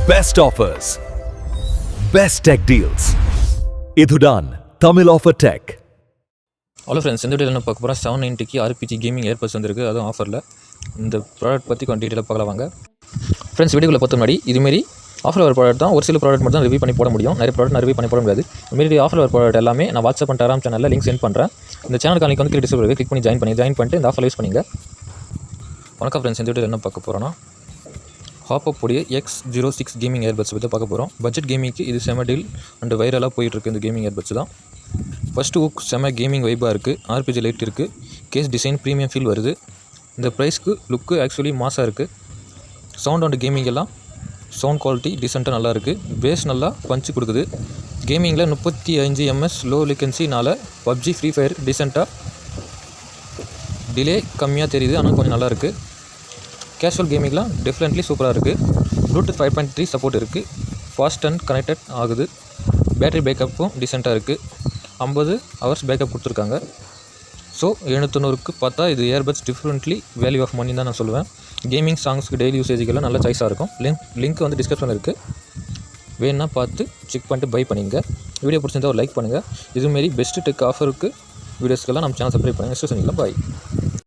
Best offers, best tech deals. இதுதான் Tamil offer tech. Hello friends, இந்த வீடியோவில் என்ன பார்க்க போகிறோம், 790க்கு ஆர்பிஜி கேமிங் ஏர்பட்ஸ் வந்திருக்கு, அதுவும் ஆஃபரில். இந்த ப்ராடக்ட் பற்றி கொஞ்சம் டீட்டெயிலாக பார்க்கலாம் வாங்க. ஃப்ரெண்ட்ஸ், வீடியோவில் பார்த்த முன்னாடி இதுமாரி ஆஃபர் வர ப்ராடக்ட் தான் ஒரு சில ப்ராடக்ட் மட்டும் தான் ரிவ்யூ பண்ணி போட முடியும். நிறைய ப்ராடக்ட் நான் ரிவ்யூ பண்ணி போட முடியாது. இதுமாரி ஆஃபர் வர ப்ராடக்ட் எல்லாமே நான் வாட்ஸ்அப் அண்ட் டெலிகிராம் சேனலில் லிங்க் சென்ட் பண்ணுறேன். இந்த சேனலுக்கு லிங்க் வந்து டிஸ்கிரிப்ஷனில் கிளிக் பண்ணி ஜாயின் பண்ணிட்டு இந்த ஆஃபர் யூஸ் பண்ணிங்க. வணக்கம் ஃப்ரெண்ட்ஸ், இந்த வீடியோவில் என்ன பார்க்க போகிறோன்னா ஹாப்பப் உடைய X06 கேமிங் ஏர்பட்ஸ் பற்றி பார்க்க போகிறோம். பட்ஜெட் கேமிங்க்கு இது செம டீல் அண்ட் வைரலாக போயிட்டுருக்கு. இந்த கேமிங் ஏர்பட்ஸ் தான் ஃபஸ்ட்டு ஹுக் செம கேமிங் வைப்பாக இருக்குது. ஆர்பிஜி லைட் இருக்குது, கேஸ் டிசைன் ப்ரீமியம் ஃபீல் வருது. இந்த ப்ரைஸ்க்கு லுக்கு ஆக்சுவலி மாசாக இருக்குது. சவுண்ட் அண்ட் கேமிங் எல்லாம் சவுண்ட் குவாலிட்டி டீசெண்டாக நல்லா இருக்குது. பேஸ் நல்லா பஞ்சு கொடுக்குது. கேமிங்கில் 35 ms லோ லேட்டன்சினால் பப்ஜி ஃப்ரீ ஃபயர் டீசெண்டாக டிலே கம்மியாக தெரியுது, ஆனால் கொஞ்சம் நல்லாயிருக்கு. கேஷுவல் கேமிங்லாம் டெஃபினெட்லி சூப்பராக இருக்குது. ப்ளூடூத் 5.3 சப்போர்ட் இருக்குது. ஃபாஸ்ட் அண்ட் கனெக்டட் ஆகுது. பேட்டரி பேக்கப்பும் டீசெண்டாக இருக்குது. 50 hours பேக்கப் கொடுத்துருக்காங்க. ஸோ 790க்கு பார்த்தா இது earbuds differently value of money தான் நான் சொல்லுவேன். கேமிங் சாங்ஸ்க்கு டெய்லி யூசேஜுக்கெல்லாம் நல்ல சாய்ஸாக இருக்கும். லிங்க் வந்து டிஸ்கிரிப்ஷனில் இருக்குது, வேணுன்னா பார்த்து செக் பண்ணிட்டு பை பண்ணிங்க. வீடியோ பிடிச்சிருந்தா ஒரு லைக் பண்ணுங்கள். இதுமாரி பெஸ்ட்டு டெக் ஆஃபருக்கு வீடியோஸ்க்கெல்லாம் நம்ம சேனல் சப்ஸ்கிரைப் பண்ணுங்கள். பாய்.